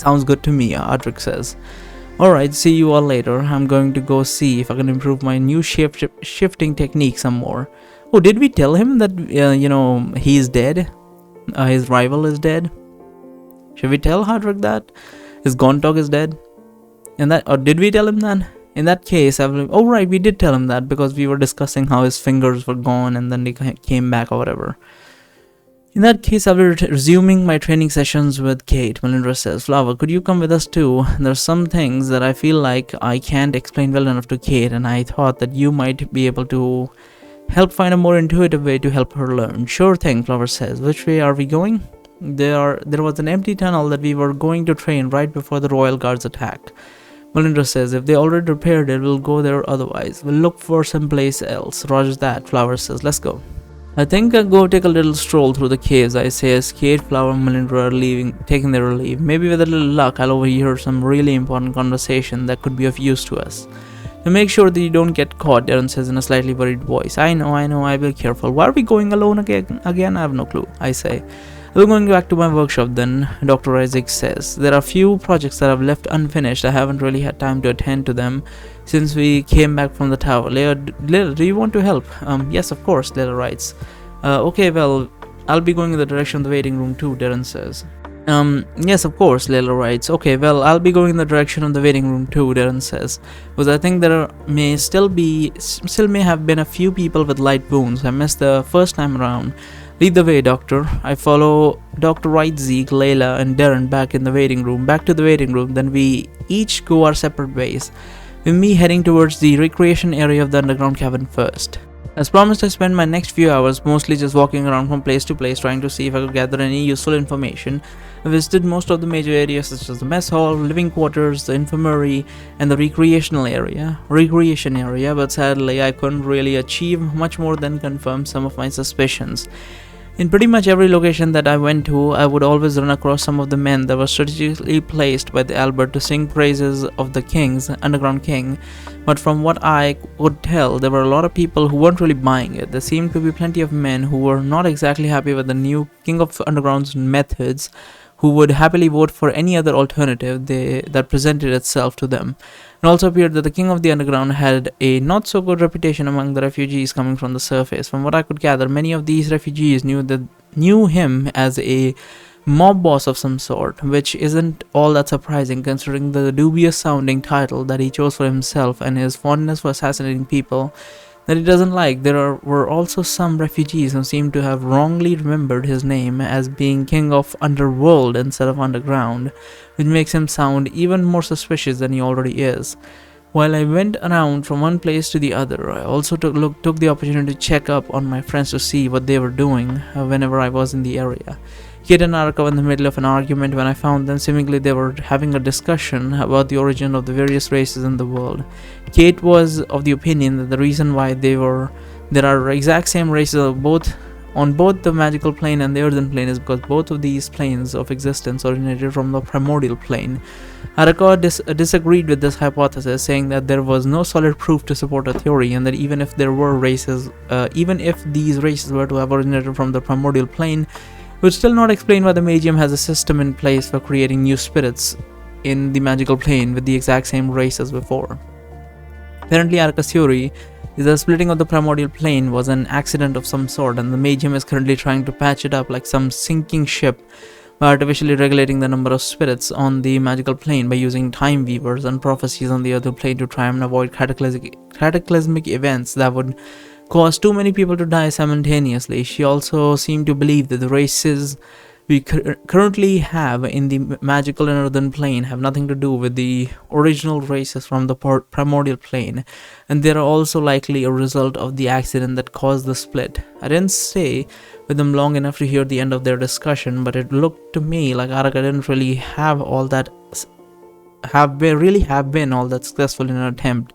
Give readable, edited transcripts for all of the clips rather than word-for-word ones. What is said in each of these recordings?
Sounds good to me, Adric says. Alright, see you all later. I'm going to go see if I can improve my new shifting technique some more. Oh, did we tell him that, he's dead? His rival is dead? Should we tell Hadrick that? His Gontok is dead? Or did we tell him that? In that case, oh right, we did tell him that because we were discussing how his fingers were gone and then they came back or whatever. In that case, I'll be resuming my training sessions with Kate. Melindra says, Flower, could you come with us too? There's some things that I feel like I can't explain well enough to Kate, and I thought that you might be able to help find a more intuitive way to help her learn. Sure thing, Flower says. Which way are we going? There was an empty tunnel that we were going to train right before the Royal Guards attacked. Melindra says, if they already repaired it, we'll go there otherwise. We'll look for someplace else. Roger that, Flower says. Let's go. I think I'll go take a little stroll through the caves, I say as Kate, Flower, and Melindra are taking their leave. Maybe with a little luck, I'll overhear some really important conversation that could be of use to us. To make sure that you don't get caught, Darren says in a slightly worried voice. I know, I'll be careful. Why are we going alone again? I have no clue, I say. We're going back to my workshop then, Dr. Isaac says. There are a few projects that I've left unfinished. I haven't really had time to attend to them since we came back from the tower. Layla, do you want to help? Yes, of course, Layla writes. Okay, well, I'll be going in the direction of the waiting room too, Darren says. Yes, of course, Layla writes. Okay, well, I'll be going in the direction of the waiting room too, Darren says. Because I think there still may have been a few people with light wounds I missed the first time around. Lead the way, Doctor. I follow Dr. Wright, Zeke, Layla, and Darren back to the waiting room. Then we each go our separate ways, with me heading towards the recreation area of the underground cabin first. As promised, I spent my next few hours mostly just walking around from place to place trying to see if I could gather any useful information. I visited most of the major areas such as the mess hall, living quarters, the infirmary, and the recreation area, but sadly I couldn't really achieve much more than confirm some of my suspicions. In pretty much every location that I went to, I would always run across some of the men that were strategically placed by the Albert to sing praises of the underground king, but from what I could tell, there were a lot of people who weren't really buying it. There seemed to be plenty of men who were not exactly happy with the new King of Underground's methods, who would happily vote for any other alternative that presented itself to them. It also appeared that the King of the Underground had a not-so-good reputation among the refugees coming from the surface. From what I could gather, many of these refugees knew him as a mob boss of some sort, which isn't all that surprising considering the dubious-sounding title that he chose for himself and his fondness for assassinating people that he doesn't like. There were also some refugees who seemed to have wrongly remembered his name as being King of Underworld instead of Underground, which makes him sound even more suspicious than he already is. While I went around from one place to the other, I also took the opportunity to check up on my friends to see what they were doing whenever I was in the area. Kate and I were in the middle of an argument when I found them. Seemingly they were having a discussion about the origin of the various races in the world. Kate was of the opinion that the reason why there are exact same races on both the magical plane and the earthen plane is because both of these planes of existence originated from the primordial plane. Araka disagreed with this hypothesis, saying that there was no solid proof to support a theory, and that even if these races were to have originated from the primordial plane, would still not explain why the Magium has a system in place for creating new spirits in the magical plane with the exact same race as before. Apparently, Araka's theory is that the splitting of the primordial plane was an accident of some sort, and the Magium is currently trying to patch it up like some sinking ship by artificially regulating the number of spirits on the magical plane by using time weavers and prophecies on the other plane to try and avoid cataclysmic events that would cause too many people to die simultaneously. She also seemed to believe that the races we currently have in the magical and earthen plane have nothing to do with the original races from the primordial plane, and they are also likely a result of the accident that caused the split. I didn't stay with them long enough to hear the end of their discussion, but it looked to me like Araka didn't really have been all that successful in an attempt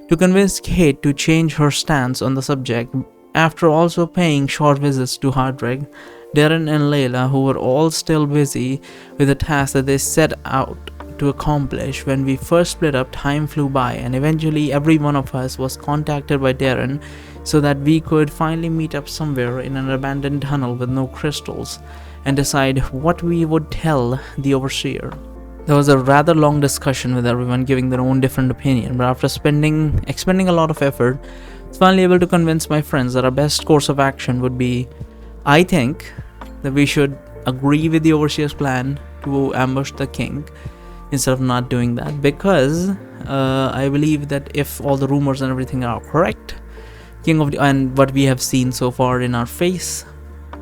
to convince Kate to change her stance on the subject. After also paying short visits to Hardreg, Darren and Layla, who were all still busy with the task that they set out to accomplish when we first split up, time flew by, and eventually every one of us was contacted by Darren so that we could finally meet up somewhere in an abandoned tunnel with no crystals and decide what we would tell the Overseer. There was a rather long discussion with everyone giving their own different opinion, but after expending a lot of effort, I was finally able to convince my friends that our best course of action would be, I think, that we should agree with the overseer's plan to ambush the king instead of not doing that, because I believe that if all the rumors and everything are correct, and what we have seen so far in our face,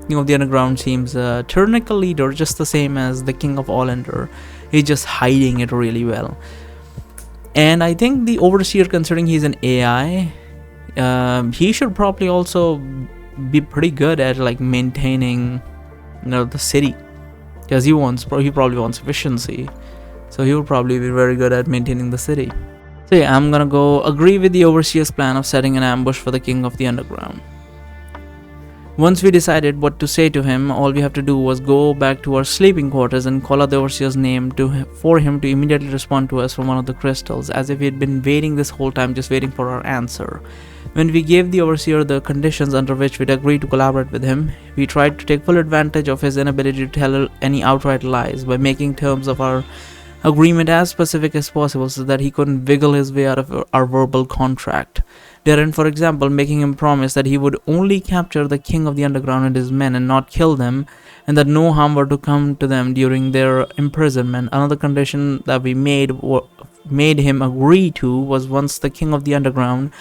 King of the Underground seems a tyrannical leader, just the same as the King of All Ender. He's just hiding it really well. And I think the Overseer, considering he's an AI, he should probably also be pretty good at like maintaining, the city, because he probably wants efficiency, so he would probably be very good at maintaining the city. So yeah, I'm gonna go agree with the Overseer's plan of setting an ambush for the King of the Underground. Once we decided what to say to him, all we have to do was go back to our sleeping quarters and call out the Overseer's name for him to immediately respond to us from one of the crystals, as if he had been waiting this whole time, just waiting for our answer. When we gave the Overseer the conditions under which we'd agreed to collaborate with him, we tried to take full advantage of his inability to tell any outright lies by making terms of our agreement as specific as possible so that he couldn't wiggle his way out of our verbal contract. Darren, for example, making him promise that he would only capture the King of the Underground and his men and not kill them, and that no harm were to come to them during their imprisonment. Another condition that we made him agree to was once the King of the Underground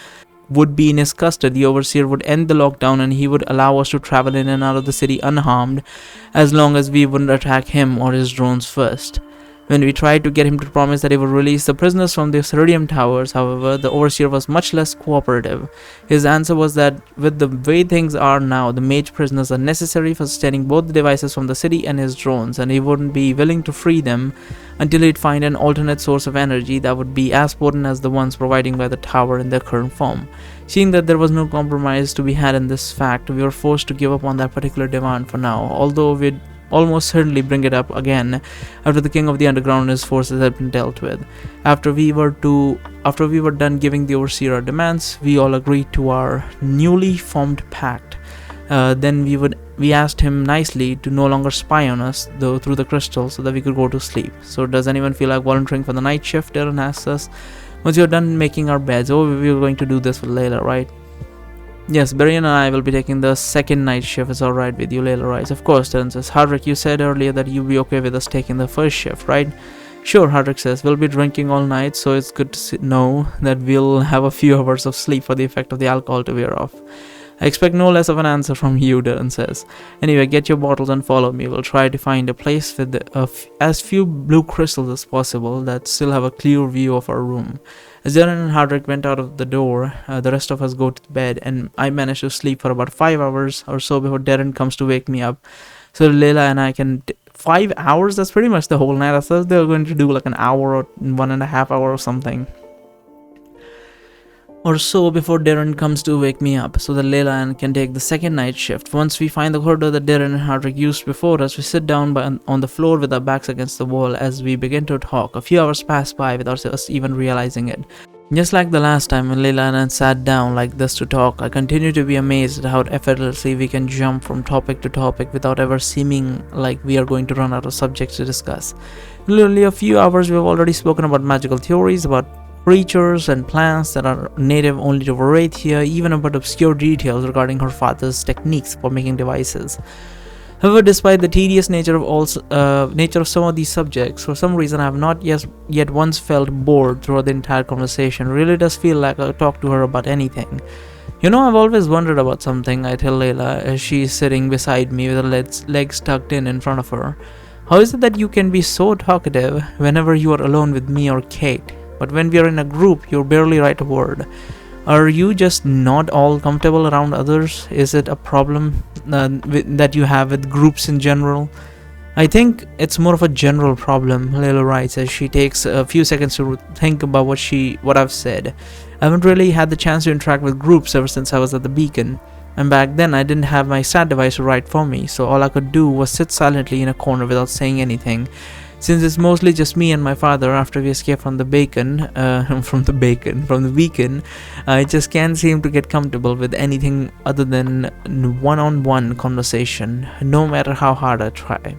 would be in his custody, the Overseer would end the lockdown and he would allow us to travel in and out of the city unharmed, as long as we wouldn't attack him or his drones first. When we tried to get him to promise that he would release the prisoners from the Ceridium towers, however, the Overseer was much less cooperative. His answer was that with the way things are now, the mage prisoners are necessary for sustaining both the devices from the city and his drones, and he wouldn't be willing to free them until he'd find an alternate source of energy that would be as potent as the ones provided by the tower in their current form. Seeing that there was no compromise to be had in this fact, we were forced to give up on that particular demand for now, although we'd almost certainly bring it up again after the King of the Underground and his forces had been dealt with. After we were done giving the Overseer our demands, we all agreed to our newly formed pact. Then we asked him nicely to no longer spy on us, though, through the crystal, so that we could go to sleep. So does anyone feel like volunteering for the night shift? Darren asks us. Once you're done making our beds, we were going to do this with Layla, right? Yes, Barian and I will be taking the second night shift. It's alright with you, Layla writes. Of course, Darren says. Hardrick, you said earlier that you'd be okay with us taking the first shift, right? Sure, Hardrick says. We'll be drinking all night, so it's good to know that we'll have a few hours of sleep for the effect of the alcohol to wear off. I expect no less of an answer from you, Darren says. Anyway, get your bottles and follow me. We'll try to find a place with as few blue crystals as possible that still have a clear view of our room. As Darren and Hardrick went out of the door, the rest of us go to bed, and I manage to sleep for about 5 hours or so before Darren comes to wake me up. So Layla and I can... 5 hours? That's pretty much the whole night. I thought they were going to do like an hour or 1.5 hours or something or so before Darren comes to wake me up, so that Layla can take the second night shift. Once we find the corridor that Darren and Hardrick used before us, we sit down on the floor with our backs against the wall as we begin to talk. A few hours pass by without us even realizing it. Just like the last time when Layla and I sat down like this to talk, I continue to be amazed at how effortlessly we can jump from topic to topic without ever seeming like we are going to run out of subjects to discuss. In only a few hours, we've already spoken about magical theories, about creatures and plants that are native only to Varathia, even about obscure details regarding her father's techniques for making devices. However, despite the tedious nature of some of these subjects, for some reason I have not yet once felt bored throughout the entire conversation. It really does feel like I talk to her about anything. You know, I've always wondered about something, I tell Layla as she is sitting beside me with her legs tucked in front of her. How is it that you can be so talkative whenever you are alone with me or Kate? But when we are in a group, you barely write a word. Are you just not all comfortable around others? Is it a problem that you have with groups in general? I think it's more of a general problem, Layla writes as she takes a few seconds to think about what I've said. I haven't really had the chance to interact with groups ever since I was at the beacon. And back then I didn't have my stat device to write for me, so all I could do was sit silently in a corner without saying anything. Since it's mostly just me and my father after we escape from the beacon, I just can't seem to get comfortable with anything other than one-on-one conversation, no matter how hard I try.